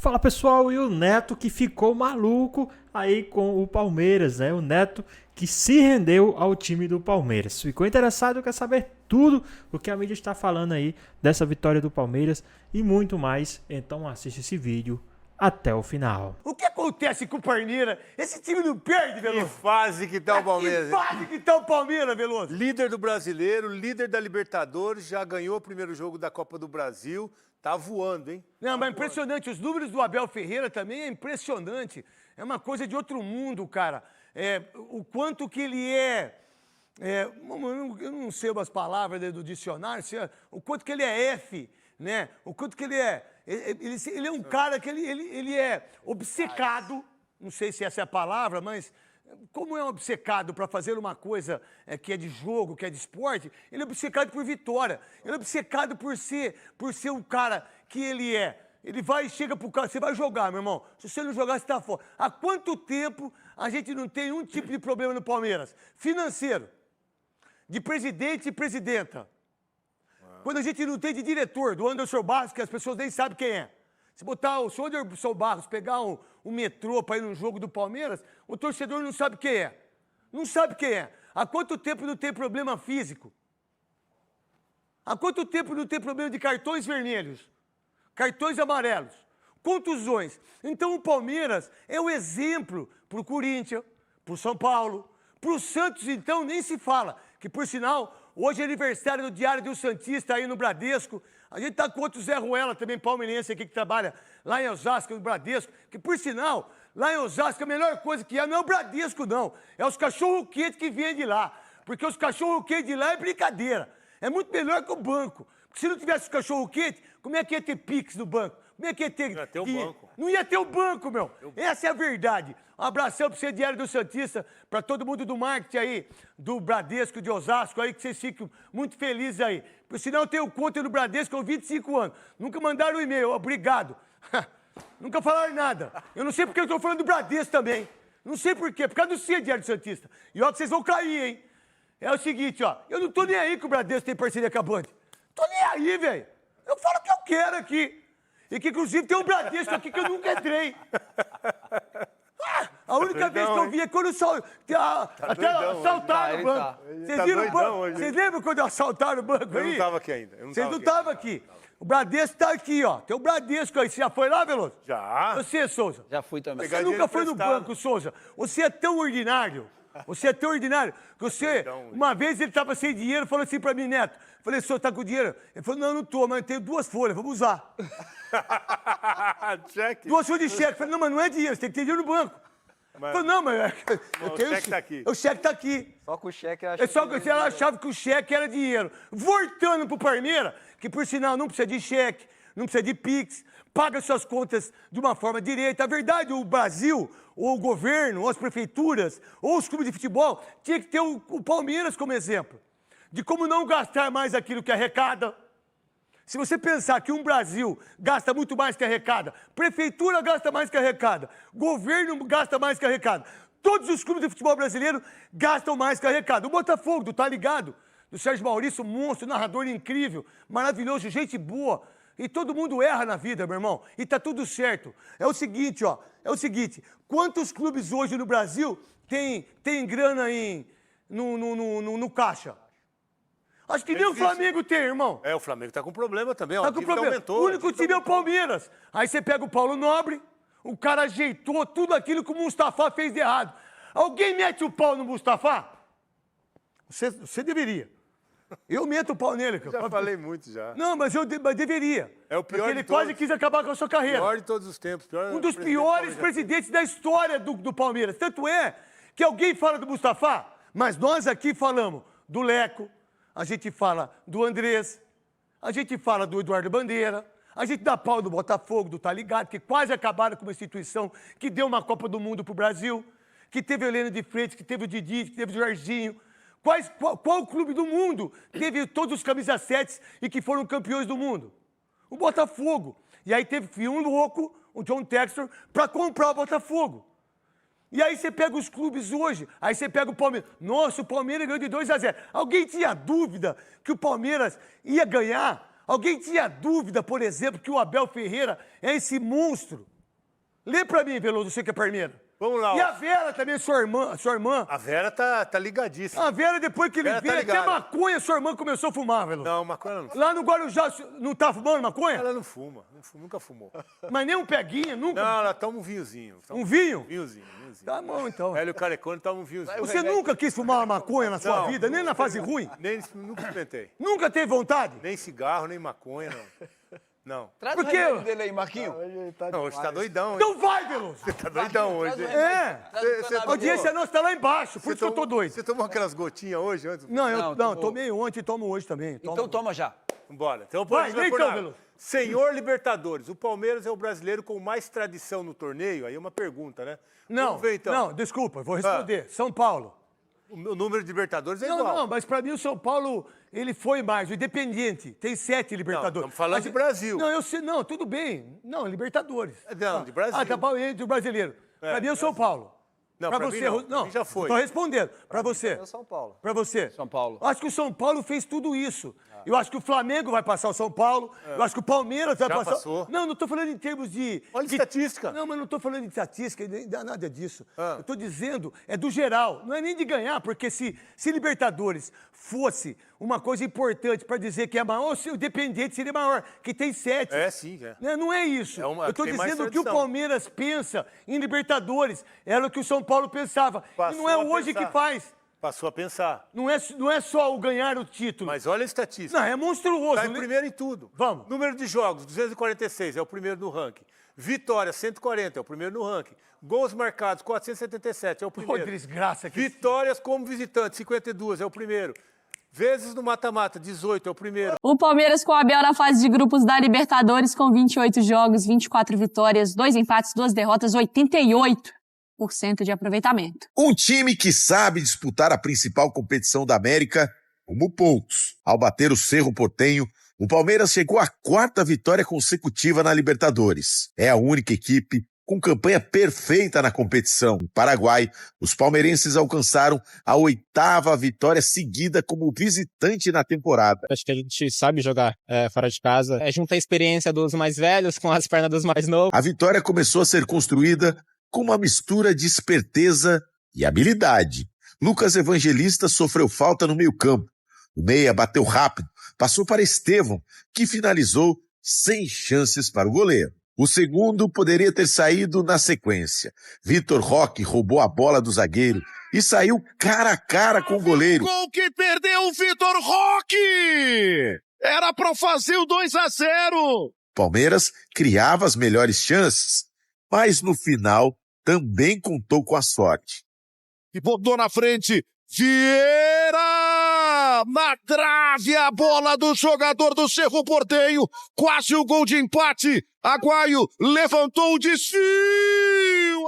Fala pessoal, e o Neto que ficou maluco aí com o Palmeiras, né? O Neto que se rendeu ao time do Palmeiras. Ficou interessado, quer saber tudo o que a mídia está falando aí dessa vitória do Palmeiras e muito mais. Então assiste esse vídeo até o final. O que acontece com o Palmeiras? Esse time não perde, Veloso. Que fase que tá o Palmeiras. Que fase que tá o Palmeiras, Veloso. Líder do Brasileiro, líder da Libertadores, já ganhou o primeiro jogo da Copa do Brasil. Tá voando, hein? Não, mas é impressionante. Os números do Abel Ferreira também é impressionante. É uma coisa de outro mundo, cara. O quanto que ele eu não sei umas palavras do dicionário, o quanto que ele é F, né? O quanto que ele é... Ele é um cara que ele é obcecado, não sei se essa é a palavra, mas como é obcecado para fazer uma coisa que é de jogo, que é de esporte, ele é obcecado por vitória. Ele é obcecado por ser o cara que ele é. Ele vai e chega pro cara, você vai jogar, meu irmão. Se você não jogar, você tá fora. Há quanto tempo a gente não tem um tipo de problema no Palmeiras? Financeiro, de presidente e presidenta. Quando a gente não tem de diretor, do Anderson Barros, que as pessoas nem sabem quem é. Se botar o senhor Anderson Barros, pegar um metrô para ir num jogo do Palmeiras, o torcedor não sabe quem é. Não sabe quem é. Há quanto tempo não tem problema físico? Há quanto tempo não tem problema de cartões vermelhos? Cartões amarelos? Contusões? Então o Palmeiras é o exemplo para o Corinthians, para o São Paulo, para o Santos, então, nem se fala. Que, por sinal, hoje é aniversário do Diário do Santista aí no Bradesco. A gente tá com outro Zé Ruela, também palmeirense aqui, que trabalha lá em Osasco, no Bradesco. Que, por sinal, lá em Osasco, a melhor coisa que não é o Bradesco, não. É os cachorro-quente que vêm de lá. Porque os cachorro-quente de lá é brincadeira. É muito melhor que o banco. Porque se não tivesse os cachorro-quente, como é que ia ter Pix no banco? Como é que ia ter... Não ia ter o banco. Não ia ter o banco, meu. Essa é a verdade. Um abração para você, Diário do Santista, para todo mundo do marketing aí, do Bradesco, de Osasco, aí, que vocês fiquem muito felizes aí. Por sinal, eu tenho conta no Bradesco há 25 anos. Nunca mandaram um e-mail, obrigado. Nunca falaram nada. Eu não sei porque eu estou falando do Bradesco também. Não sei por quê, por causa do C, Diário do Santista. E ó, que vocês vão cair, hein. É o seguinte, ó, eu não tô nem aí que o Bradesco tem parceria com a Band. Tô nem aí, velho. Eu falo o que eu quero aqui. E que, inclusive, tem um Bradesco aqui que eu nunca entrei. A única vez que eu vi é quando até assaltaram o banco. Vocês viram o banco? Vocês lembram quando assaltaram o banco aí? Eu não tava aqui ainda. Vocês não estavam aqui. O Bradesco tá aqui, ó. Tem o Bradesco aí. Você já foi lá, Veloso? Já. Você, Souza? Já fui também. Você nunca foi no banco, Souza. Você é tão ordinário. Você é tão ordinário que você, uma vez ele estava sem dinheiro, falou assim pra mim, Neto. Falei, senhor, tá com dinheiro? Ele falou, não, não tô, mas eu tenho 2 folhas, vamos usar. Cheque. 2 folhas de cheque. Falei, não, mas não é dinheiro, você tem que ter dinheiro no banco. Falei, não, mas eu tenho... O cheque tá aqui. O cheque tá aqui. Só com o cheque eu É só que ela achava que o cheque era dinheiro. Voltando pro Palmeiras, que por sinal não precisa de cheque, não precisa de Pix, paga suas contas de uma forma direita. A verdade, o Brasil, ou o governo, ou as prefeituras, ou os clubes de futebol, tinha que ter o Palmeiras como exemplo. De como não gastar mais aquilo que arrecada. Se você pensar que um Brasil gasta muito mais que arrecada, prefeitura gasta mais que arrecada, governo gasta mais que arrecada, todos os clubes de futebol brasileiro gastam mais que arrecada. O Botafogo, tá ligado? Do Sérgio Maurício, monstro, narrador incrível, maravilhoso, gente boa. E todo mundo erra na vida, meu irmão. E tá tudo certo. É o seguinte, ó. É o seguinte. Quantos clubes hoje no Brasil tem grana no caixa? Acho que nem o Flamengo tem, irmão. O Flamengo tá com problema também, ó. Tá com problema. Aumentou, O único time é o Palmeiras. Aí você pega o Paulo Nobre, o cara ajeitou tudo aquilo que o Mustafa fez de errado. Alguém mete o pau no Mustafa? Você deveria. Eu meto o pau nele. Já falei muito já. Não, mas deveria. É o pior porque ele de todos. quase quis acabar com a sua carreira. Pior de todos os tempos. Um dos piores presidentes da história do Palmeiras. Tanto é que alguém fala do Mustafa, mas nós aqui falamos do Leco, a gente fala do Andrés, a gente fala do Eduardo Bandeira, a gente dá pau do Botafogo, do Tá Ligado, que quase acabaram com uma instituição que deu uma Copa do Mundo pro Brasil, que teve o Heleno de Freitas, que teve o Didi, que teve o Jorginho. Qual clube do mundo teve todos os camisas 7 e que foram campeões do mundo? O Botafogo. E aí teve um louco, o John Textor, para comprar o Botafogo. E aí você pega os clubes hoje, aí você pega o Palmeiras. Nossa, o Palmeiras ganhou de 2-0. Alguém tinha dúvida que o Palmeiras ia ganhar? Alguém tinha dúvida, por exemplo, que o Abel Ferreira é esse monstro? Lê pra mim, Veloso, você que é parmeiro. Vamos lá. E a Vera também, sua irmã. A Vera tá ligadíssima. A Vera, depois que ele Vera tá veio, até ligada. maconha, sua irmã começou a fumar, Veloso. Não, maconha ela não fuma. Lá no Guarujá, não tá fumando maconha? Ela não fuma, nunca fumou. Mas nem um peguinha, nunca? Não, ela toma um vinhozinho. Um vinho? Vinhozinho. Tá bom, então. Hélio Carecone toma um vinhozinho. Você nunca quis fumar uma maconha na sua Não. vida, nem na fase ruim? Nunca experimentei. Nunca teve vontade? Nem cigarro, nem maconha, não. Não. Traz Por o quê? remédio dele aí, Marquinho. Não, hoje tá doidão, hein? Então vai, Veloso! Tá doidão hoje. Traz o hein? remédio. É! Traz o Você- cannabis. A audiência nossa tá lá embaixo, por isso que eu tô doido. Você tomou aquelas gotinhas hoje, antes? Não, eu Não, não, tomou. tomei ontem e tomo hoje também. Então toma já. Bora. Então, Vai, lê então, Veloso. Senhor Libertadores, o Palmeiras é o brasileiro com mais tradição no torneio? Aí é uma pergunta, né? Não, Vamos ver, então. não, desculpa, vou responder. São Paulo. O número de Libertadores é Não, igual. não, mas pra mim o São Paulo, ele foi mais. O Independiente tem 7 Libertadores. estamos falando de Brasil. Não, eu sei, não, tudo bem. Não, Libertadores. Não, de Brasil. Ah, tá bom, entre o brasileiro. Pra mim é o São Paulo. Não, pra pra você, mim não. Pra mim já foi. Tô respondendo. Pra você. É o São Paulo. Pra você. São Paulo. Acho que o São Paulo fez tudo isso. Eu acho que o Flamengo vai passar o São Paulo. Eu acho que o Palmeiras vai Já passar. passou. Não, não tô falando em termos de. Olha a estatística. Não, mas não tô falando de estatística, nem nada disso. Ah. Eu tô dizendo, é do geral. Não é nem de ganhar, porque se Libertadores fosse uma coisa importante pra dizer que é maior, se o Independiente seria maior, que tem 7. É, sim, é. Né, não é isso. É uma- Eu tô tem mais dizendo que o tradição. Palmeiras pensa em Libertadores. Era o que o São Paulo pensava. E Passou não é a hoje pensar. que faz. Passou a pensar. Não é só o ganhar o título. Mas olha a estatística. Não, é monstruoso. Tá em né? primeiro em tudo. Vamos. Número de jogos, 246, é o primeiro no ranking. Vitória, 140, é o primeiro no ranking. Gols marcados, 477, é o Pô, primeiro. desgraça. Que... Vitórias como visitante, 52, é o primeiro. Vezes no mata-mata, 18, é o primeiro. O Palmeiras com o Abel na fase de grupos da Libertadores com 28 jogos, 24 vitórias, 2 empates, 2 derrotas, 88% de aproveitamento. Um time que sabe disputar a principal competição da América como poucos. Ao bater o Cerro Porteño, o Palmeiras chegou à 4ª vitória consecutiva na Libertadores. É a única equipe com campanha perfeita na competição. No Paraguai, os palmeirenses alcançaram a 8ª vitória seguida como visitante na temporada. Acho que a gente sabe jogar fora de casa. É juntar a experiência dos mais velhos com as pernas dos mais novos. A vitória começou a ser construída com uma mistura de esperteza e habilidade. Lucas Evangelista sofreu falta no meio-campo. O meia bateu rápido, passou para Estevão, que finalizou sem chances para o goleiro. O segundo poderia ter saído na sequência. Vitor Roque roubou a bola do zagueiro e saiu cara a cara com o goleiro. Gol que perdeu o Vitor Roque! Era para fazer o 2-0. Palmeiras criava as melhores chances, mas no final também contou com a sorte. E botou na frente, Vieira! Na trave a bola do jogador do Cerro Porteño, quase o gol de empate. Aguaio levantou o desvio.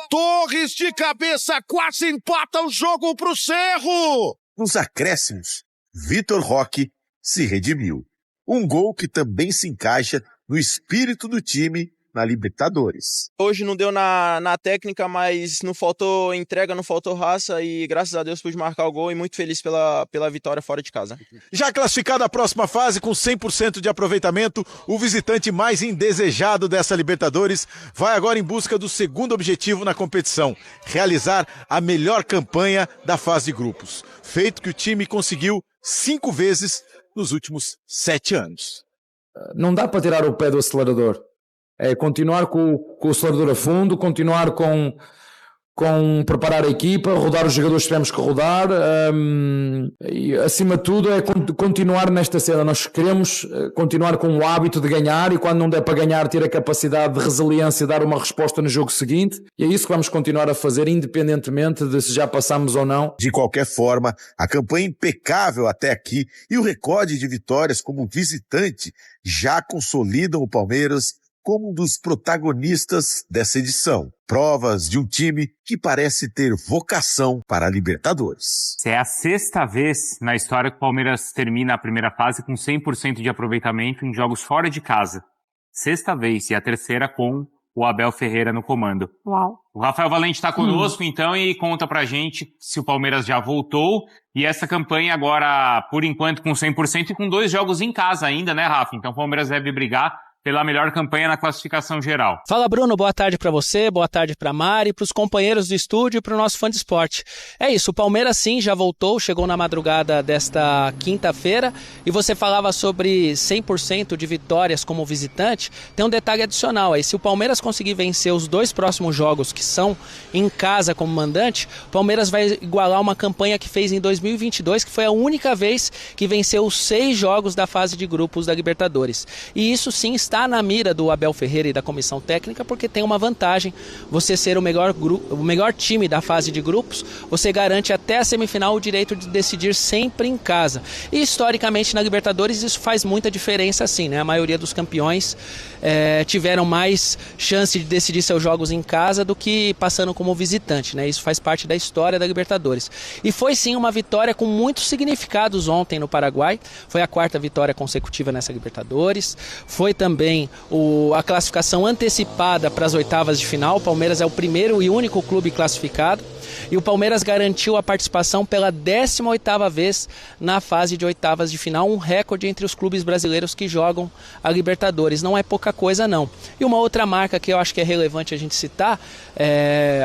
Torres de cabeça quase empata o jogo pro Cerro. Nos acréscimos, Vitor Roque se redimiu. Um gol que também se encaixa no espírito do time na Libertadores. Hoje não deu na técnica, mas não faltou entrega, não faltou raça e graças a Deus pude marcar o gol e muito feliz pela vitória fora de casa. Já classificado à próxima fase com 100% de aproveitamento, o visitante mais indesejado dessa Libertadores vai agora em busca do segundo objetivo na competição, realizar a melhor campanha da fase de grupos, feito que o time conseguiu 5 vezes nos últimos 7 anos. Não dá para tirar o pé do acelerador. É continuar com o acelerador a fundo, continuar com preparar a equipa, rodar os jogadores que tivemos que rodar, e acima de tudo é continuar nesta cena. Nós queremos continuar com o hábito de ganhar e quando não der para ganhar ter a capacidade de resiliência, dar uma resposta no jogo seguinte, e é isso que vamos continuar a fazer independentemente de se já passamos ou não. De qualquer forma, a campanha impecável até aqui e o recorde de vitórias como visitante já consolidam o Palmeiras como um dos protagonistas dessa edição. Provas de um time que parece ter vocação para a Libertadores. É a 6ª vez na história que o Palmeiras termina a primeira fase com 100% de aproveitamento em jogos fora de casa. 6ª vez, e a terceira com o Abel Ferreira no comando. Uau. O Rafael Valente está conosco, então, e conta pra gente se o Palmeiras já voltou. E essa campanha agora, por enquanto, com 100% e com 2 jogos em casa ainda, né, Rafa? Então o Palmeiras deve brigar pela melhor campanha na classificação geral. Fala, Bruno, boa tarde para você, boa tarde para Mari, para os companheiros do estúdio e para o nosso fã de esporte. É isso, o Palmeiras sim já voltou, chegou na madrugada desta quinta-feira e você falava sobre 100% de vitórias como visitante. Tem um detalhe adicional aí, se o Palmeiras conseguir vencer os 2 próximos jogos que são em casa como mandante, o Palmeiras vai igualar uma campanha que fez em 2022, que foi a única vez que venceu os 6 jogos da fase de grupos da Libertadores. E isso sim está na mira do Abel Ferreira e da comissão técnica, porque tem uma vantagem: você ser o melhor time da fase de grupos, você garante até a semifinal o direito de decidir sempre em casa. E historicamente na Libertadores isso faz muita diferença sim, né? A maioria dos campeões tiveram mais chance de decidir seus jogos em casa do que passando como visitante, né? Isso faz parte da história da Libertadores. E foi sim uma vitória com muitos significados ontem no Paraguai. Foi a 4ª vitória consecutiva nessa Libertadores. Foi também a classificação antecipada para as oitavas de final. O Palmeiras é o primeiro e único clube classificado. E o Palmeiras garantiu a participação pela 18ª vez na fase de oitavas de final, um recorde entre os clubes brasileiros que jogam a Libertadores. Não é pouca coisa, não. E uma outra marca que eu acho que é relevante a gente citar,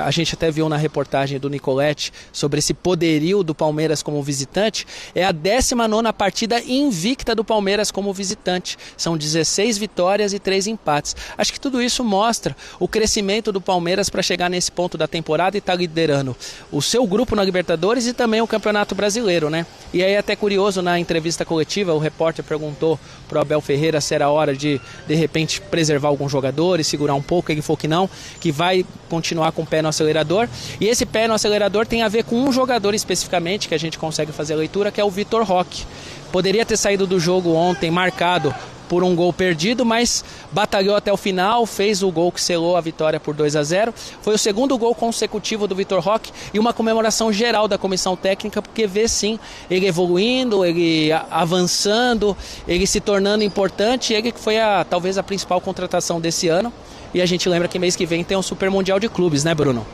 a gente até viu na reportagem do Nicoletti sobre esse poderio do Palmeiras como visitante, é a 19ª partida invicta do Palmeiras como visitante. São 16 vitórias e 3 empates. Acho que tudo isso mostra o crescimento do Palmeiras para chegar nesse ponto da temporada e estar liderando o seu grupo na Libertadores e também o Campeonato Brasileiro, né? E aí até curioso, na entrevista coletiva, o repórter perguntou pro Abel Ferreira se era hora de repente, preservar alguns jogadores, segurar um pouco. Ele falou que não, que vai continuar com o pé no acelerador. E esse pé no acelerador tem a ver com um jogador especificamente, que a gente consegue fazer a leitura, que é o Vitor Roque. Poderia ter saído do jogo ontem marcado por um gol perdido, mas batalhou até o final, fez o gol que selou a vitória por 2-0. Foi o 2º gol consecutivo do Vitor Roque e uma comemoração geral da comissão técnica, porque vê sim ele evoluindo, ele avançando, ele se tornando importante. Ele que foi talvez a principal contratação desse ano. E a gente lembra que mês que vem tem um Super Mundial de Clubes, né, Bruno?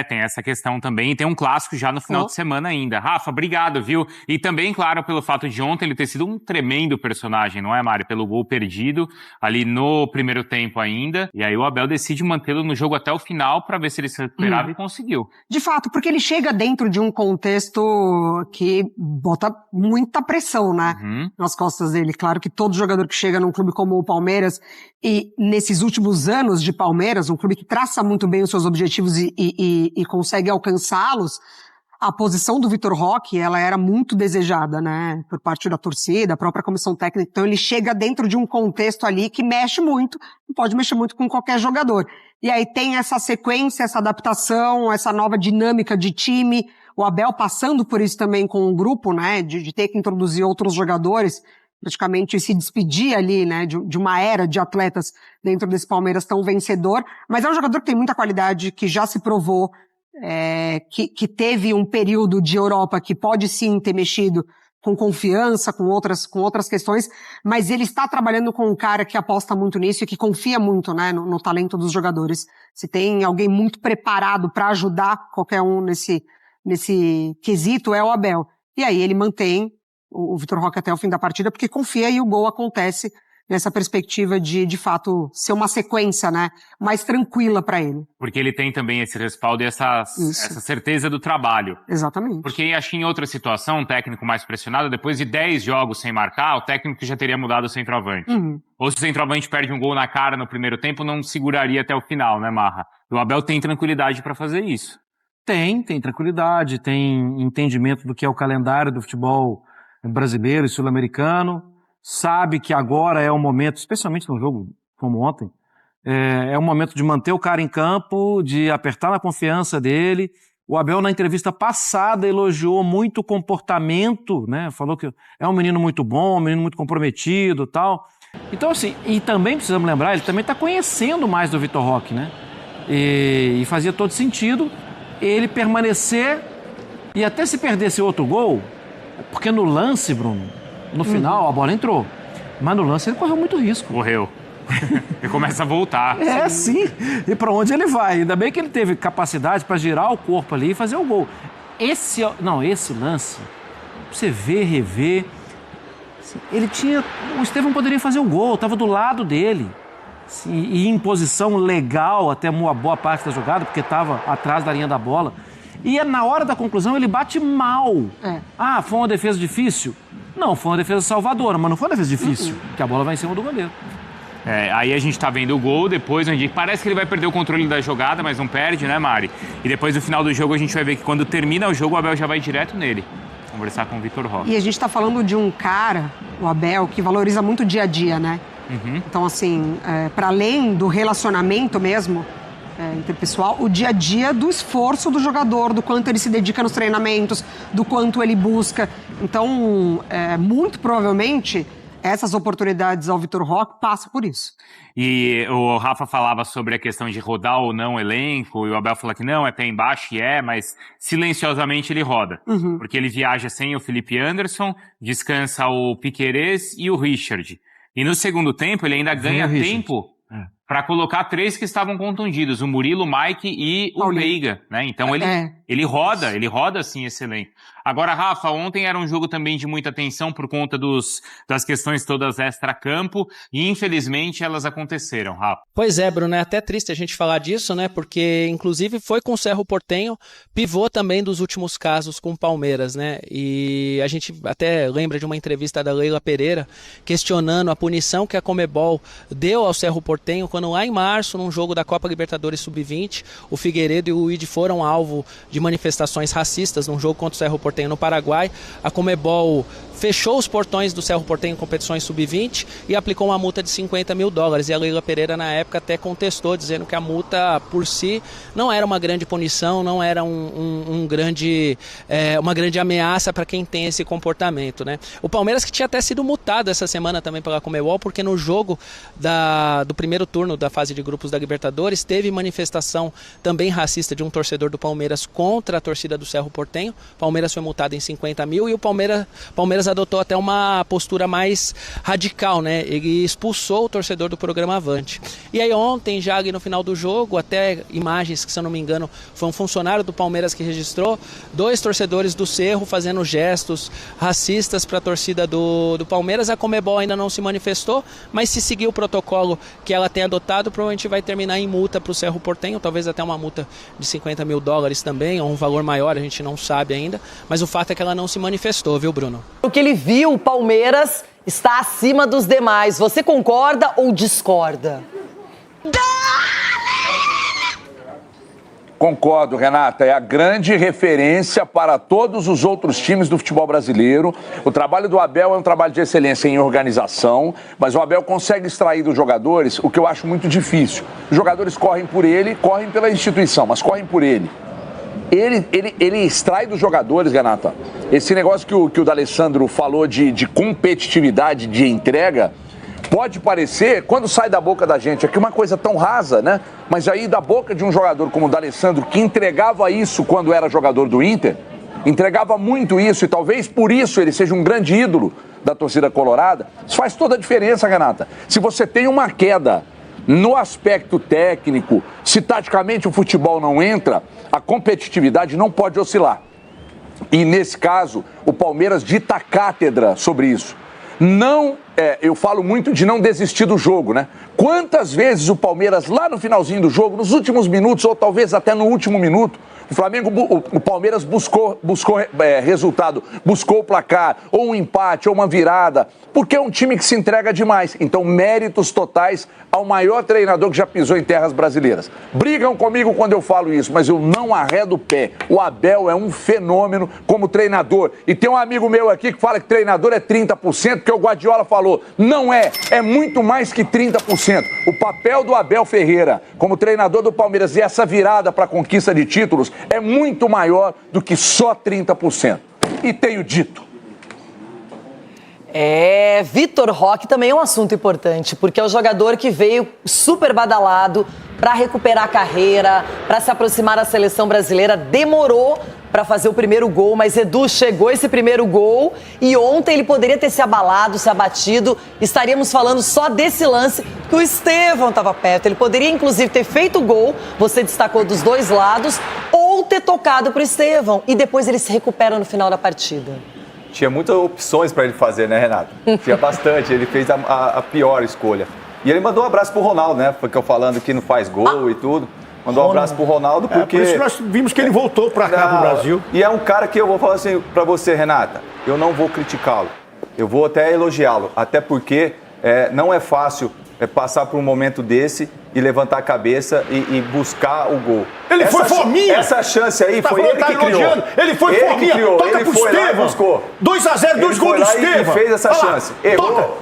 Tem essa questão também, e tem um clássico já no final de semana ainda. Rafa, obrigado, viu? E também, claro, pelo fato de ontem ele ter sido um tremendo personagem, não é, Mari? Pelo gol perdido ali no primeiro tempo ainda. E aí o Abel decide mantê-lo no jogo até o final para ver se ele se recuperava e conseguiu. De fato, porque ele chega dentro de um contexto que bota muita pressão, né? Nas costas dele. Claro que todo jogador que chega num clube como o Palmeiras, e nesses últimos anos de Palmeiras, um clube que traça muito bem os seus objetivos e consegue alcançá-los, a posição do Vitor Roque, ela era muito desejada, né, por parte da torcida, a própria comissão técnica. Então ele chega dentro de um contexto ali que mexe muito, não pode mexer muito com qualquer jogador. E aí tem essa sequência, essa adaptação, essa nova dinâmica de time, o Abel passando por isso também com o grupo, né, de ter que introduzir outros jogadores, praticamente se despedir ali, né, de uma era de atletas dentro desse Palmeiras tão vencedor, mas é um jogador que tem muita qualidade, que já se provou, que teve um período de Europa que pode sim ter mexido com confiança, com outras questões, mas ele está trabalhando com um cara que aposta muito nisso e que confia muito, né, no talento dos jogadores. Se tem alguém muito preparado para ajudar qualquer um nesse quesito, é o Abel. E aí ele mantém o Vitor Roque até o fim da partida, porque confia e o gol acontece nessa perspectiva de fato, ser uma sequência, né, mais tranquila para ele. Porque ele tem também esse respaldo e essa certeza do trabalho. Exatamente. Porque acho que em outra situação, um técnico mais pressionado, depois de 10 jogos sem marcar, o técnico já teria mudado o centroavante. Ou se o centroavante perde um gol na cara no primeiro tempo, não seguraria até o final, né, Marra? O Abel tem tranquilidade para fazer isso. Tem tranquilidade, tem entendimento do que é o calendário do futebol brasileiro e sul-americano, sabe que agora é o momento, especialmente num jogo como ontem, é o momento de manter o cara em campo, de apertar na confiança dele. O Abel, na entrevista passada, elogiou muito o comportamento, né? Falou que é um menino muito bom, um menino muito comprometido e tal. Então, assim, e também precisamos lembrar, ele também está conhecendo mais do Vitor Roque, né? E fazia todo sentido ele permanecer, e até se perdesse outro gol, porque no lance, Bruno, no final a bola entrou, mas no lance ele correu muito risco. Correu. Ele começa a voltar. Sim. E para onde ele vai? Ainda bem que ele teve capacidade para girar o corpo ali e fazer o gol. Esse lance, você vê, rever, o Estevão poderia fazer o gol, estava do lado dele. E em posição legal até uma boa parte da jogada, porque estava atrás da linha da bola. E na hora da conclusão ele bate mal. Foi uma defesa difícil? Não, foi uma defesa salvadora, mas não foi uma defesa difícil, porque a bola vai em cima do goleiro. Aí a gente tá vendo o gol, depois parece que ele vai perder o controle da jogada, mas não perde, né, Mari? E depois no final do jogo a gente vai ver que quando termina o jogo, o Abel já vai direto nele, conversar com o Vitor Roque. E a gente tá falando de um cara, o Abel, que valoriza muito o dia a dia, né? Então, assim, para além do relacionamento mesmo, interpessoal, o dia a dia do esforço do jogador, do quanto ele se dedica nos treinamentos, do quanto ele busca. Então, muito provavelmente, essas oportunidades ao Vitor Roque passam por isso. E o Rafa falava sobre a questão de rodar ou não o elenco, e o Abel fala que não, é pé embaixo, mas silenciosamente ele roda. Porque ele viaja sem o Felipe Anderson, descansa o Piquerez e o Richard. E no segundo tempo ele ainda ganha tempo para colocar 3 que estavam contundidos, o Murilo, o Mike e o Veiga, né? Então ele roda assim esse elenco. Agora, Rafa, ontem era um jogo também de muita tensão por conta das questões todas extra-campo e infelizmente elas aconteceram, Rafa. Pois é, Bruno, é até triste a gente falar disso, né? Porque inclusive foi com o Cerro Porteño, pivô também dos últimos casos com o Palmeiras, né? E a gente até lembra de uma entrevista da Leila Pereira questionando a punição que a Conmebol deu ao Cerro Porteño quando lá em março, num jogo da Copa Libertadores Sub-20, o Figueiredo e o Luigi foram alvo de manifestações racistas num jogo contra o Cerro Porteño no Paraguai. A Conmebol fechou os portões do Cerro Porteño em competições Sub-20 e aplicou uma multa de $50 mil. E a Leila Pereira, na época, até contestou, dizendo que a multa, por si, não era uma grande punição, não era uma grande ameaça para quem tem esse comportamento, né? O Palmeiras, que tinha até sido multado essa semana também pela Conmebol, porque no jogo do primeiro turno da fase de grupos da Libertadores, teve manifestação também racista de um torcedor do Palmeiras contra a torcida do Cerro Porteño. O Palmeiras foi multado em $50 mil e o Palmeiras adotou até uma postura mais radical, né? Ele expulsou o torcedor do programa Avante. E aí ontem, já ali no final do jogo, até imagens que, se eu não me engano, foi um funcionário do Palmeiras que registrou, 2 torcedores do Cerro fazendo gestos racistas para a torcida do Palmeiras. A Conmebol ainda não se manifestou, mas se seguir o protocolo que ela tem adotado, provavelmente vai terminar em multa para o Cerro Porteño, talvez até uma multa de $50 mil também, ou um valor maior, a gente não sabe ainda, mas o fato é que ela não se manifestou, viu, Bruno? O que ele viu, o Palmeiras está acima dos demais. Você concorda ou discorda? Concordo, Renata. É a grande referência para todos os outros times do futebol brasileiro. O trabalho do Abel é um trabalho de excelência em organização, mas o Abel consegue extrair dos jogadores o que eu acho muito difícil. Os jogadores correm por ele, correm pela instituição, mas correm por ele. Ele extrai dos jogadores, Renata, esse negócio que o D'Alessandro falou de competitividade, de entrega. Pode parecer, quando sai da boca da gente aqui, uma coisa tão rasa, né? Mas aí da boca de um jogador como o D'Alessandro, que entregava isso quando era jogador do Inter, entregava muito isso, e talvez por isso ele seja um grande ídolo da torcida colorada, isso faz toda a diferença, Renata. Se você tem uma queda no aspecto técnico, se taticamente o futebol não entra, a competitividade não pode oscilar. E nesse caso, o Palmeiras dita cátedra sobre isso. Eu falo muito de não desistir do jogo, né? Quantas vezes o Palmeiras, lá no finalzinho do jogo, nos últimos minutos, ou talvez até no último minuto, o Palmeiras buscou resultado, buscou o placar, ou um empate, ou uma virada, porque é um time que se entrega demais. Então, méritos totais ao maior treinador que já pisou em terras brasileiras. Brigam comigo quando eu falo isso, mas eu não arredo o pé. O Abel é um fenômeno como treinador. E tem um amigo meu aqui que fala que treinador é 30%, que o Guardiola falou. Não é muito mais que 30%. O papel do Abel Ferreira como treinador do Palmeiras e essa virada para a conquista de títulos é muito maior do que só 30%. E tenho dito. Vitor Roque também é um assunto importante, porque é o jogador que veio super badalado para recuperar a carreira, para se aproximar da seleção brasileira, demorou para fazer o primeiro gol, mas Edu, chegou esse primeiro gol e ontem ele poderia ter se abalado, se abatido. Estaríamos falando só desse lance que o Estevão estava perto. Ele poderia, inclusive, ter feito o gol, você destacou dos dois lados, ou ter tocado para o Estevão. E depois ele se recupera no final da partida. Tinha muitas opções para ele fazer, né, Renato? Tinha bastante. Ele fez a pior escolha. E ele mandou um abraço pro Ronaldo, né? Porque eu falando que não faz gol e tudo. Mandou um abraço pro Ronaldo porque... por isso nós vimos que ele voltou para cá, pro Brasil. E é um cara que eu vou falar assim para você, Renata. Eu não vou criticá-lo. Eu vou até elogiá-lo. Até porque não é fácil passar por um momento desse e levantar a cabeça e buscar o gol. Ele foi fominha. Essa chance aí foi ele que criou. Ele foi fominha. Toca pro Estevão. 2-0, 2 gols do Estevão. E fez essa chance.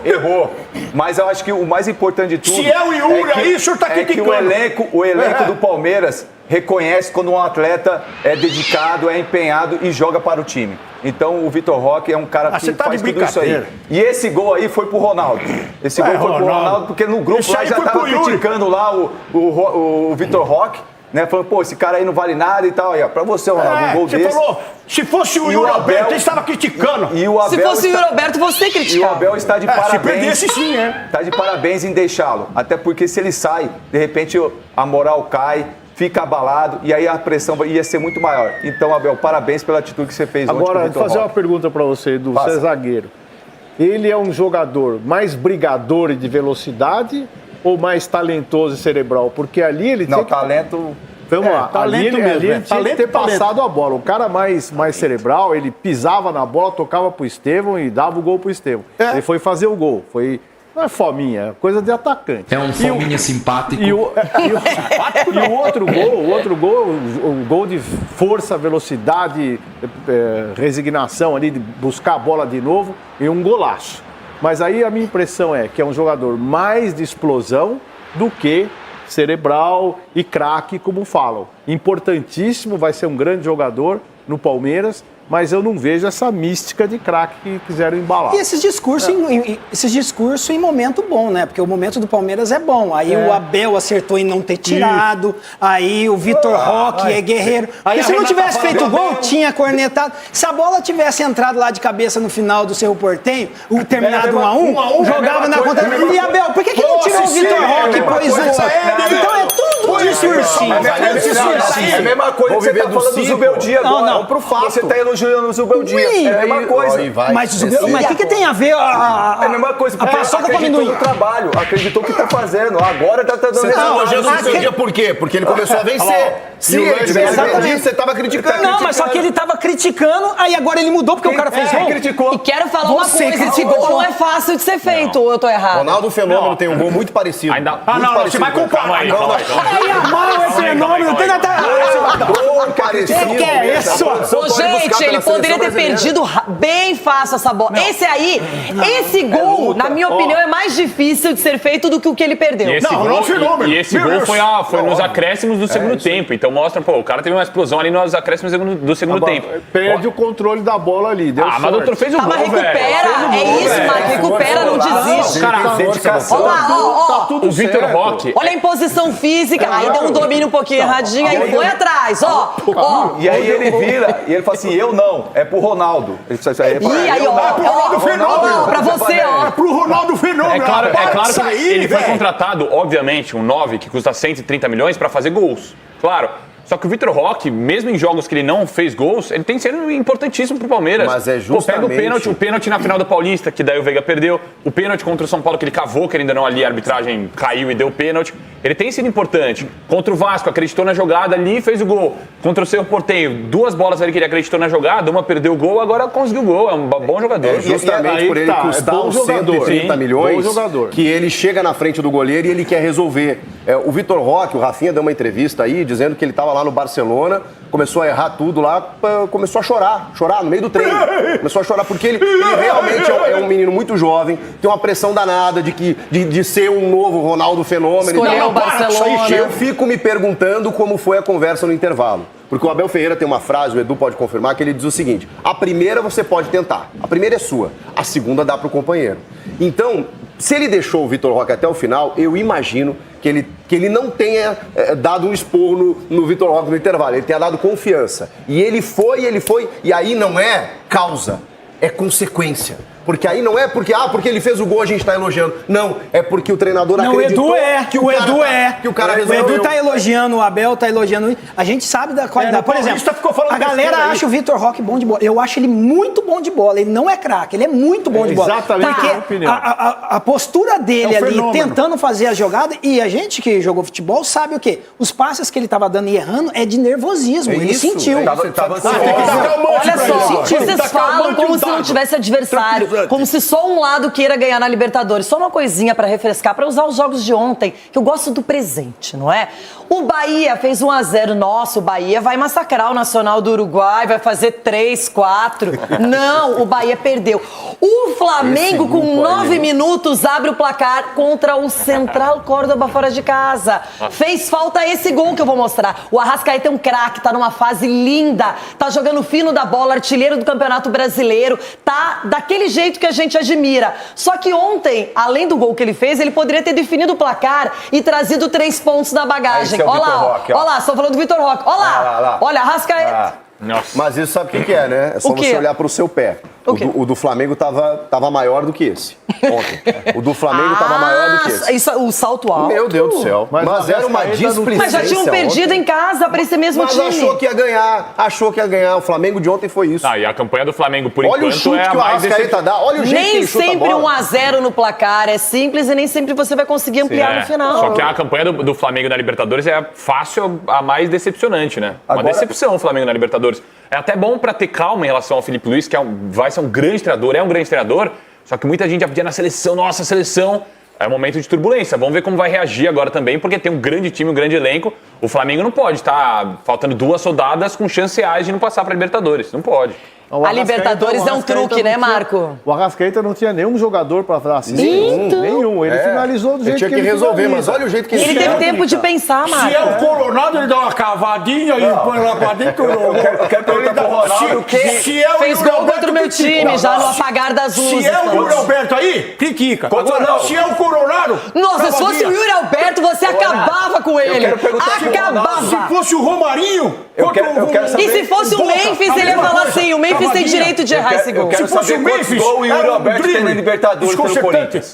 Errou. Mas eu acho que o mais importante de tudo... Se é o Yuri aí, o senhor tá criticando. Que o elenco do Palmeiras reconhece quando um atleta é dedicado, é empenhado e joga para o time. Então o Vitor Roque é um cara que faz tudo isso aí. E esse gol aí foi pro Ronaldo. Esse gol foi pro Ronaldo porque no grupo lá já tava criticando lá o Vitor Roque, né? Falando, pô, esse cara aí não vale nada e tal. Aí, ó, pra você, Ronaldo, um gol você desse. Falou, se fosse o Yuri Alberto, ele estava criticando. Se fosse o Yuri Alberto, você criticava. E o Abel está de parabéns. Se perdesse, sim, Está de parabéns em deixá-lo. Até porque se ele sai, de repente a moral cai, fica abalado e aí a pressão ia ser muito maior. Então, Abel, parabéns pela atitude que você fez ontem. Agora, vou fazer uma pergunta para você, Edu. Você é zagueiro. Ele é um jogador mais brigador e de velocidade ou mais talentoso e cerebral? Porque ali ele tinha talento... Vamos lá, talento ali ele mesmo. tinha que ter passado a bola. O cara mais cerebral, ele pisava na bola, tocava pro Estevão e dava o gol pro Estevão. Ele foi fazer o gol. Não é fominha, é coisa de atacante. É um fominha simpático. E o outro gol, o gol de força, velocidade, resignação ali, de buscar a bola de novo e um golaço. Mas aí a minha impressão é que é um jogador mais de explosão do que cerebral e craque, como falam. Importantíssimo, vai ser um grande jogador no Palmeiras, mas eu não vejo essa mística de craque que quiseram embalar. E esses discursos em momento bom, né? Porque o momento do Palmeiras é bom. Aí o Abel acertou em não ter tirado, aí o Vitor Roque é guerreiro. Porque se não tivesse feito o gol, tinha cornetado. Se a bola tivesse entrado lá de cabeça no final do Cerro Porteño, terminado 1-1, jogava na conta. E Abel, por que não tirou o Vitor Roque e pôs o... Então é tudo discursinho. É a mesma coisa que você tá falando do Zubeldia agora. Não, pro fato. Você tá elogiando o Zubeldia. É a mesma coisa. Mas o que tem a ver É a mesma coisa, porque acreditou no trabalho, acreditou o que tá fazendo. Agora tá dando... Você tá elogiando o Zubeldia por quê? Porque ele começou a vencer. Se ele tivesse perdido, você tava criticando. Não, mas só que ele tava criticando, aí agora ele mudou porque o cara fez gol. E quero falar uma coisa, esse gol não é fácil de ser feito, ou eu tô errado? Ronaldo Fenômeno tem um gol muito parecido. Você vai comparar. Aí a mão é fenômeno, tem até... Que é isso? Gente, ele poderia ter perdido bem fácil essa bola. Esse gol, na minha opinião, é mais difícil de ser feito do que o que ele perdeu. E esse gol foi nos acréscimos do segundo tempo. Então mostra, o cara teve uma explosão ali nos acréscimos do segundo tempo. Perde o controle da bola ali. Mas o doutor fez o gol, velho. Recupera, é isso, Marcos. Recupera, não desiste. Olha o Vitor Roque. Olha a imposição física. Aí deu um domínio um pouquinho erradinho, aí foi atrás. E aí ele vira e ele fala assim, eu não, é pro Ronaldo. E aí, Ronaldo Fenômeno. Pra você, É pro Ronaldo Fenômeno. É claro que ele foi contratado, obviamente, um 9 que custa 130 milhões pra fazer gols. Claro. Só que o Vitor Roque, mesmo em jogos que ele não fez gols, ele tem sido importantíssimo pro Palmeiras. Mas é justamente... Pega o pênalti na final do Paulista, que daí o Veiga perdeu. O pênalti contra o São Paulo, que ele cavou, que ainda não ali a arbitragem caiu e deu o pênalti. Ele tem sido importante. Contra o Vasco, acreditou na jogada ali e fez o gol. Contra o Cerro Porteño, 2 bolas ali que ele acreditou na jogada, uma perdeu o gol, agora conseguiu o gol. É um bom jogador. Justamente por ele custar uns 130 milhões, que ele chega na frente do goleiro e ele quer resolver. O Vitor Roque, o Rafinha deu uma entrevista aí, dizendo que ele estava lá no Barcelona, começou a errar tudo lá, começou a chorar no meio do treino. Começou a chorar porque ele realmente é um menino muito jovem, tem uma pressão danada de ser um novo Ronaldo Fenômeno. Escolheu o Barcelona. Eu fico me perguntando como foi a conversa no intervalo. Porque o Abel Ferreira tem uma frase, o Edu pode confirmar, que ele diz o seguinte: a primeira você pode tentar, a primeira é sua, a segunda dá pro companheiro. Então, se ele deixou o Vitor Roque até o final, eu imagino que que ele não tenha dado um esporro no Vitor Roque no intervalo, ele tenha dado confiança. E ele foi, e aí não é causa, é consequência. Porque aí não é porque ele fez o gol a gente está elogiando. Não, é porque o treinador acreditou que o cara resolveu. O Edu tá elogiando, o Abel tá elogiando. A gente sabe da qualidade. Por exemplo, a galera acha o Vitor Roque bom de bola. Eu acho ele muito bom de bola. Ele não é craque, ele é muito bom de bola. Exatamente a minha opinião. A postura dele ali, tentando fazer a jogada, e a gente que jogou futebol sabe o quê? Os passes que ele tava dando e errando é de nervosismo. Ele sentiu. Olha só, vocês falam como se não tivesse adversário. Como se só um lado queira ganhar na Libertadores. Só uma coisinha pra refrescar, pra usar os jogos de ontem, que eu gosto do presente, não é? O Bahia fez 1-0. Nossa, o Bahia vai massacrar o Nacional do Uruguai, vai fazer 3, 4. Não, o Bahia perdeu. O Flamengo, com 9 minutos, abre o placar contra o Central Córdoba fora de casa. Fez falta esse gol que eu vou mostrar. O Arrascaeta é um craque, tá numa fase linda, tá jogando fino da bola, artilheiro do Campeonato Brasileiro, tá daquele jeito que a gente admira. Só que ontem, além do gol que ele fez, ele poderia ter definido o placar e trazido 3 pontos da bagagem. Olha lá, olha lá, estão falando do Vitor Roque. Olha lá, olha, Arrascaeta. Mas isso sabe o que é, né? É só você olhar pro seu pé. O do Flamengo tava maior do que esse ontem. O do Flamengo tava maior do que esse. Isso, o salto alto. Meu Deus do céu. Mas era uma displicência. Mas já tinham perdido ontem em casa pra esse mesmo time. Mas achou que ia ganhar. O Flamengo de ontem foi isso. E a campanha do Flamengo, por olha enquanto, o chute que o Arrascaeta dá. Olha o jeito que ele chuta a bola. Nem sempre 1-0 no placar é simples e nem sempre você vai conseguir ampliar no final. Só que a campanha do Flamengo na Libertadores é fácil a mais decepcionante, né? Uma decepção o Flamengo na Libertadores. É até bom pra ter calma em relação ao Felipe Luiz, que vai ser um grande treinador, é um grande treinador, só que muita gente já pedia na seleção, nossa, seleção é um momento de turbulência. Vamos ver como vai reagir agora também, porque tem um grande time, um grande elenco. O Flamengo não pode estar faltando 2 rodadas com chance reais de não passar pra Libertadores, não pode. A Libertadores é um truque, né, Marco? O Arrascaeta não tinha nenhum jogador pra assistir. Nenhum. Ele finalizou do jeito que ele tinha que resolver, mas olha o jeito que ele teve tempo de pensar, Marco. Se é o Coronado, ele dá uma cavadinha e põe lá pra dentro. Eu quero perguntar pro Ronaldo o quê? Fez gol contra o meu time, já no apagar das luzes. Se é o Yuri Alberto aí, critica. Agora, se é o Coronado... Nossa, se fosse o Yuri Alberto, você acabava com ele. Acabava. Se fosse o Romarinho... E se fosse o Memphis, ele ia falar assim, o Memphis tem direito de errar esse gol. Se fosse o Memphis, gol o Yuri Alberto tem na Libertadores pelo Corinthians.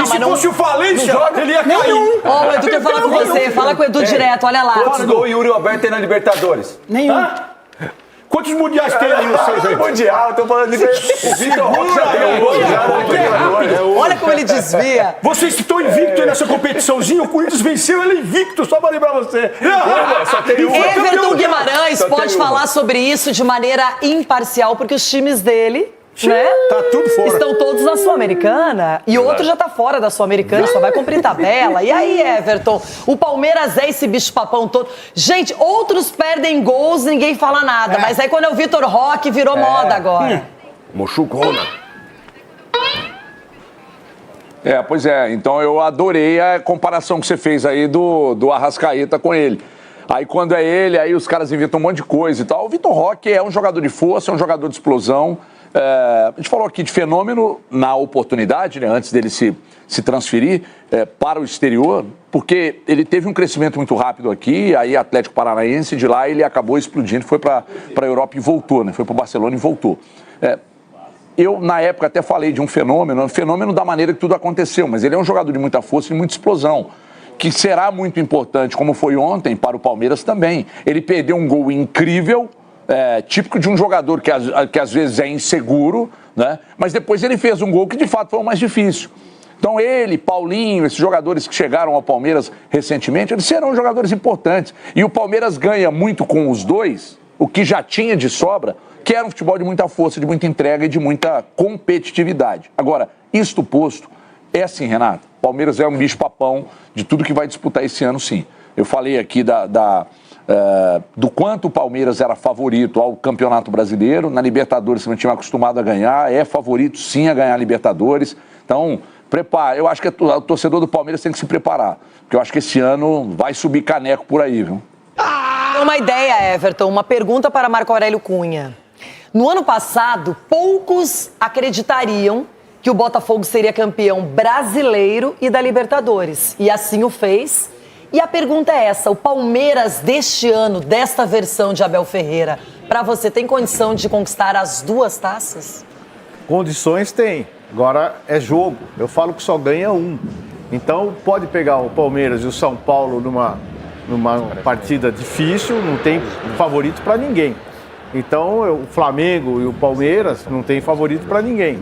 E se fosse o Valência, ele ia cair. Ó, o Edu quer falar com você. Fala com o Edu direto, olha lá. Quantos gols o Yuri Alberto tem na Libertadores? Nenhum. Quantos mundiais tem aí vocês aí? Mundial, tô falando de... O Vitor Roque já deu um gol. Olha como ele desvia. Vocês que estão invictos nessa competiçãozinha, o Corinthians venceu, ele é invicto, só pra lembrar você. Everton Guimarães pode falar sobre isso de maneira imparcial, porque os times dele... né? Tá tudo fora. Estão todos na Sul-Americana. E outro já tá fora da Sul-Americana, só vai cumprir tabela. E aí, Everton? O Palmeiras é esse bicho-papão todo. Gente, outros perdem gols, ninguém fala nada. Mas aí quando é o Vitor Roque, virou moda agora. Mochucona. Pois é. Então eu adorei a comparação que você fez aí do Arrascaeta com ele. Aí quando é ele, aí os caras inventam um monte de coisa e tal. O Vitor Roque é um jogador de força, é um jogador de explosão. A gente falou aqui de fenômeno na oportunidade, né, antes dele se transferir para o exterior, porque ele teve um crescimento muito rápido aqui, aí Atlético Paranaense, de lá ele acabou explodindo, foi para a Europa e voltou, né, foi para o Barcelona e voltou. Eu, na época, até falei de um fenômeno da maneira que tudo aconteceu, mas ele é um jogador de muita força e muita explosão, que será muito importante, como foi ontem, para o Palmeiras também. Ele perdeu um gol incrível, típico de um jogador que às vezes é inseguro, né? Mas depois ele fez um gol que de fato foi o mais difícil. Então ele, Paulinho, esses jogadores que chegaram ao Palmeiras recentemente, eles serão jogadores importantes. E o Palmeiras ganha muito com os dois, o que já tinha de sobra, que era um futebol de muita força, de muita entrega e de muita competitividade. Agora, isto posto, é assim, Renato, Palmeiras é um bicho-papão de tudo que vai disputar esse ano, sim. Eu falei aqui do quanto o Palmeiras era favorito ao Campeonato Brasileiro. Na Libertadores, se não tinha acostumado a ganhar, é favorito sim a ganhar a Libertadores. Então, prepara. Eu acho que o torcedor do Palmeiras tem que se preparar, porque eu acho que esse ano vai subir caneco por aí, viu? Uma ideia, Everton, uma pergunta para Marco Aurélio Cunha. No ano passado, poucos acreditariam que o Botafogo seria campeão brasileiro e da Libertadores. E assim o fez. E a pergunta é essa, o Palmeiras deste ano, desta versão de Abel Ferreira, para você, tem condição de conquistar as 2 taças? Condições tem. Agora é jogo. Eu falo que só ganha um. Então pode pegar o Palmeiras e o São Paulo numa partida difícil, não tem favorito para ninguém. Então o Flamengo e o Palmeiras não tem favorito para ninguém.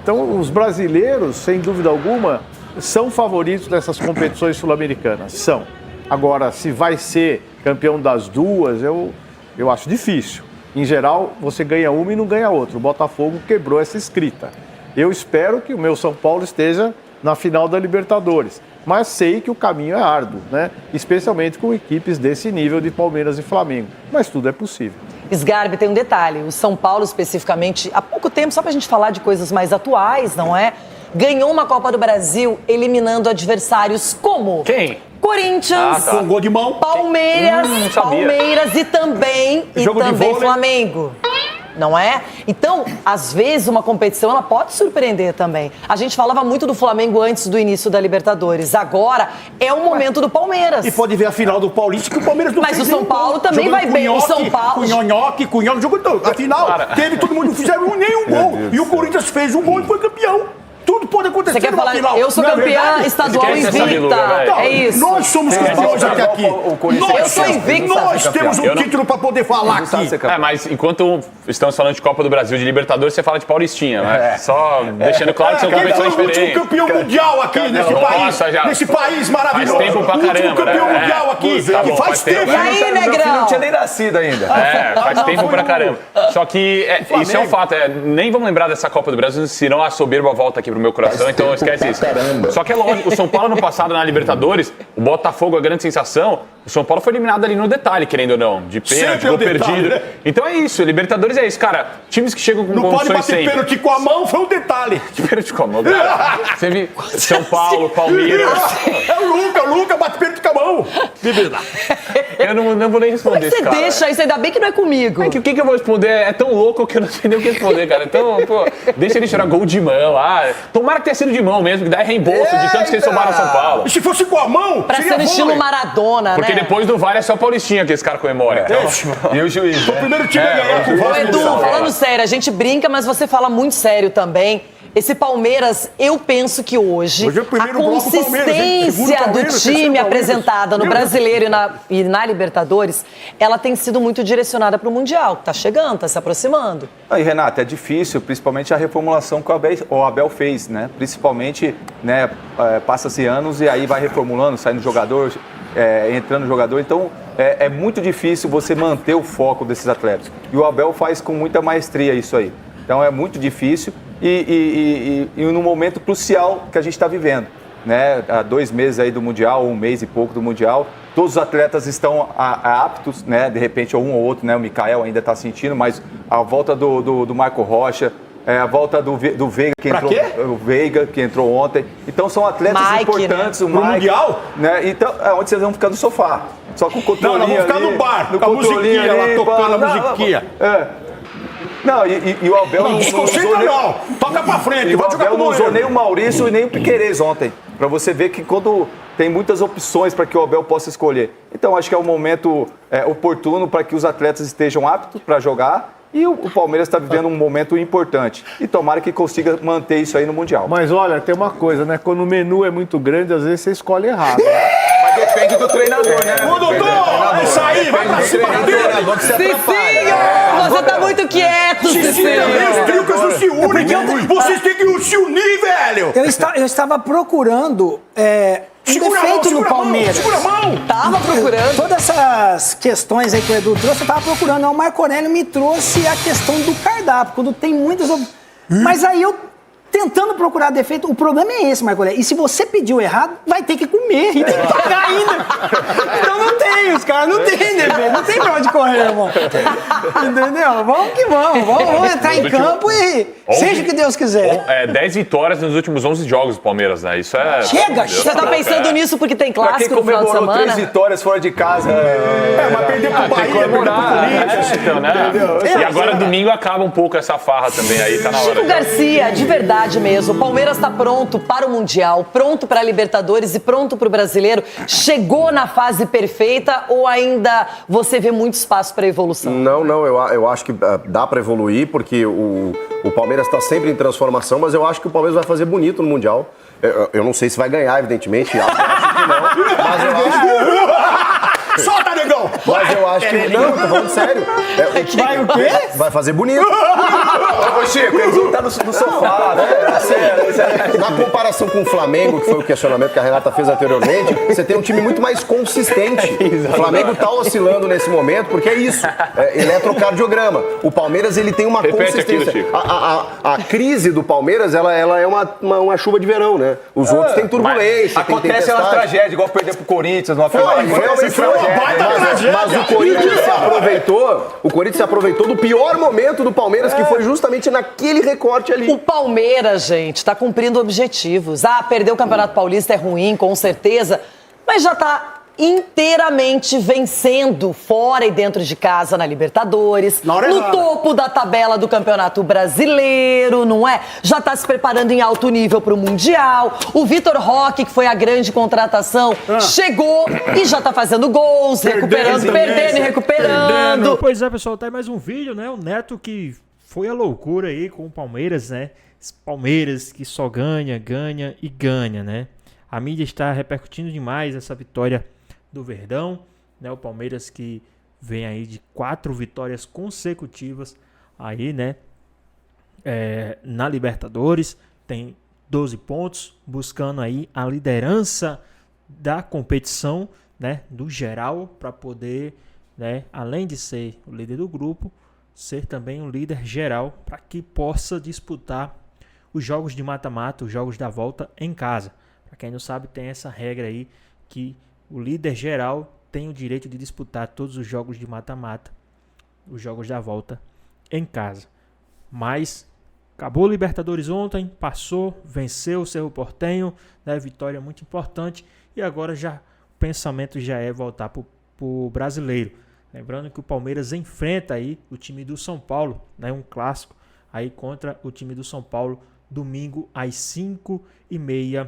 Então os brasileiros, sem dúvida alguma, são favoritos dessas competições sul-americanas. São. Agora, se vai ser campeão das 2, eu acho difícil. Em geral, você ganha uma e não ganha outra. O Botafogo quebrou essa escrita. Eu espero que o meu São Paulo esteja na final da Libertadores. Mas sei que o caminho é árduo, né? Especialmente com equipes desse nível de Palmeiras e Flamengo. Mas tudo é possível. Sgarbi, tem um detalhe. O São Paulo, especificamente, há pouco tempo, só pra gente falar de coisas mais atuais, não é? Ganhou uma Copa do Brasil eliminando adversários como? Quem? Corinthians, Com gol de mão. Palmeiras e também Flamengo. Não é? Então, às vezes, uma competição ela pode surpreender também. A gente falava muito do Flamengo antes do início da Libertadores. Agora é o momento do Palmeiras. E pode ver a final do Paulista que o Palmeiras não Mas fez o São Paulo também vai bem. O São Paulo. Cunhonhoque, jogou todo. Afinal, teve todo mundo, não fizeram nenhum gol. E o Corinthians fez um gol e foi campeão. Tudo pode acontecer. Você quer falar, final. Eu sou campeã estadual invicta. É isso. Nós somos campeões até aqui. Eu sou invicta. Nós temos um título para poder falar aqui. Mas enquanto estamos falando de Copa do Brasil, de Libertadores, você fala de Paulistinha, né? Só deixando claro que são competições diferentes. Quem foi o último campeão mundial aqui nesse país maravilhoso? Faz tempo pra caramba, o último campeão mundial aqui. Que faz tempo. E aí, Negrão? Não tinha nem nascido ainda. Faz tempo pra caramba. Só que isso é um fato. Nem vamos lembrar dessa Copa do Brasil, senão a soberba volta aqui pro meu coração. Então esquece isso. Só que é lógico, o São Paulo no passado na Libertadores, o Botafogo, a grande sensação, o São Paulo foi eliminado ali no detalhe, querendo ou não, de pênalti, gol perdido. Né? Então é isso, Libertadores é isso, cara. Times que chegam com não condições pode bater pênalti com a mão, foi um detalhe. De pênalti com a mão, cara. Você viu São Paulo, Palmeiras. É o Luca bate pênalti com a mão. Eu não vou nem responder isso, cara. Você deixa isso, ainda bem que não é comigo. O que eu vou responder? É tão louco que eu não sei nem o que responder, cara. Então, pô, deixa ele tirar gol de mão. Tomara que tenha sido de mão mesmo, que dá reembolso de tantos que eles somaram São Paulo. E se fosse com a mão, pra ser no estilo Maradona, porque né? Depois do VAR é só Paulistinha que esse cara comemora. Então, e o juiz. O primeiro time a ganhar com o VAR. Edu, falando sério, a gente brinca, mas você fala muito sério também. Esse Palmeiras, eu penso que hoje a consistência do time apresentada no Brasileiro e na Libertadores, ela tem sido muito direcionada para o Mundial, que está chegando, está se aproximando. E, Renata, é difícil, principalmente a reformulação que o Abel fez, né? Principalmente, né, passa-se anos e aí vai reformulando, saindo jogador, entrando jogador. Então, é muito difícil você manter o foco desses atletas. E o Abel faz com muita maestria isso aí. Então, é muito difícil. E no momento crucial que a gente está vivendo, né? Há 2 meses aí do Mundial, 1 mês e pouco do Mundial, todos os atletas estão aptos, né? De repente um ou outro, né? O Mikael ainda está sentindo, mas a volta do Marco Rocha, a volta do Veiga que entrou, o Veiga que entrou ontem. Então são atletas importantes, né? o Mike, Mundial, né? Então onde vocês vão ficar no sofá, só com o controlinho. Não, vamos ficar no bar, com a musiquinha lá, tocando a musiquinha. Não, e o Abel não usou toca pra frente, o Abel não usou nem o Maurício e nem o Piquerez ontem, pra você ver que quando tem muitas opções para que o Abel possa escolher. Então acho que é um momento oportuno para que os atletas estejam aptos para jogar. E o Palmeiras está vivendo um momento importante. E tomara que consiga manter isso aí no Mundial. Mas olha, tem uma coisa, né? Quando o menu é muito grande, às vezes você escolhe errado. Mas depende do treinador, né? Ô, doutor! É isso aí, vai pra cima dele! Cicinho! Você tá muito quieto, Cicinho! Os tricas não se unem, vocês têm que se unir, velho! Eu estava procurando defeito no Palmeiras. Segura a mão! Tava procurando. Todas essas questões aí que o Edu trouxe, eu tava procurando. O Marco Aurélio me trouxe a questão do cardápio, quando tem muitas... Mas aí eu, tentando procurar defeito, o problema é esse, Marco Aurélio. E se você pediu errado, vai ter que comer e tem que pagar ainda. Então não tem, os caras não tem defeito. Não tem pra onde correr, irmão. Entendeu? Vamos que vamos. Vamos entrar em campo e seja o que Deus quiser. 10 vitórias nos últimos 11 jogos do Palmeiras, né? Isso é... Chega! Você tá pensando nisso porque tem clássico no final de semana? 3 vitórias fora de casa. Mas perder pro Bahia, que comemorar, perdeu pro Corinthians. Então, né? E agora domingo acaba um pouco essa farra também, aí tá na hora. Chico Garcia, de verdade mesmo, o Palmeiras está pronto para o Mundial, pronto para a Libertadores e pronto para o Brasileiro. Chegou na fase perfeita ou ainda você vê muito espaço para evolução? Não, eu acho que dá para evoluir, porque o Palmeiras está sempre em transformação, mas eu acho que o Palmeiras vai fazer bonito no Mundial. Eu não sei se vai ganhar, evidentemente. Acho que não. Mas eu acho que... Solta, negão! Mas eu acho que... Não, tô falando sério. Vai o quê? Vai fazer bonito. Ô, Chico, eles tá no sofá, né? Na comparação com o Flamengo, que foi o questionamento que a Renata fez anteriormente, você tem um time muito mais consistente. O Flamengo tá oscilando nesse momento, porque é isso. Eletrocardiograma. O Palmeiras, ele tem uma consistência. A crise do Palmeiras, ela é uma chuva de verão, né? Os outros têm turbulência, tem Acontece tempestade. uma tragédia, igual perder pro Corinthians numa final. Mas o Corinthians se aproveitou do pior momento do Palmeiras, que foi justamente naquele recorte ali. O Palmeiras, gente, está cumprindo objetivos. Perder o Campeonato Paulista é ruim, com certeza, mas já está inteiramente vencendo fora e dentro de casa na Libertadores, no topo da tabela do Campeonato Brasileiro, não é? Já está se preparando em alto nível para o Mundial. O Vitor Roque, que foi a grande contratação, chegou e já está fazendo gols, perdendo e recuperando. Pois é, pessoal, tá aí mais um vídeo, né? O Neto que foi a loucura aí com o Palmeiras, né? Esse Palmeiras que só ganha, né? A mídia está repercutindo demais essa vitória do Verdão, né? O Palmeiras que vem aí de 4 vitórias consecutivas aí, né? Na Libertadores, tem 12 pontos, buscando aí a liderança da competição, né? Do geral, para poder, né? Além de ser o líder do grupo, ser também um líder geral, para que possa disputar os jogos de mata-mata, os jogos da volta em casa. Para quem não sabe, tem essa regra aí que o líder geral tem o direito de disputar todos os jogos de mata-mata, os jogos da volta em casa. Mas acabou o Libertadores ontem, passou, venceu o Cerro Porteño, né, vitória muito importante, e agora já o pensamento já é voltar para o Brasileiro. Lembrando que o Palmeiras enfrenta aí o time do São Paulo, né, um clássico aí contra o time do São Paulo, domingo às 5h30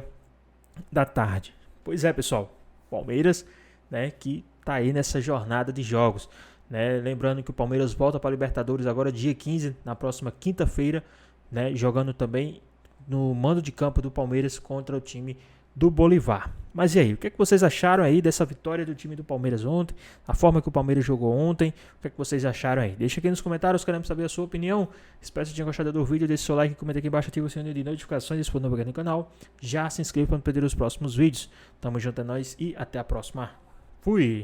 da tarde. Pois é, pessoal, Palmeiras, né, que tá aí nessa jornada de jogos, né? Lembrando que o Palmeiras volta para a Libertadores agora dia 15, na próxima quinta-feira, né, jogando também no mando de campo do Palmeiras contra o time do Bolívar. Mas e aí, o que é que vocês acharam aí dessa vitória do time do Palmeiras ontem? A forma que o Palmeiras jogou ontem, o que é que vocês acharam aí? Deixa aqui nos comentários, queremos saber a sua opinião. Espero que tenham gostado do vídeo, deixe seu like, comenta aqui embaixo, ativa o sininho de notificações, se for novo aqui no canal. Já se inscreva para não perder os próximos vídeos. Tamo junto, é nóis e até a próxima. Fui!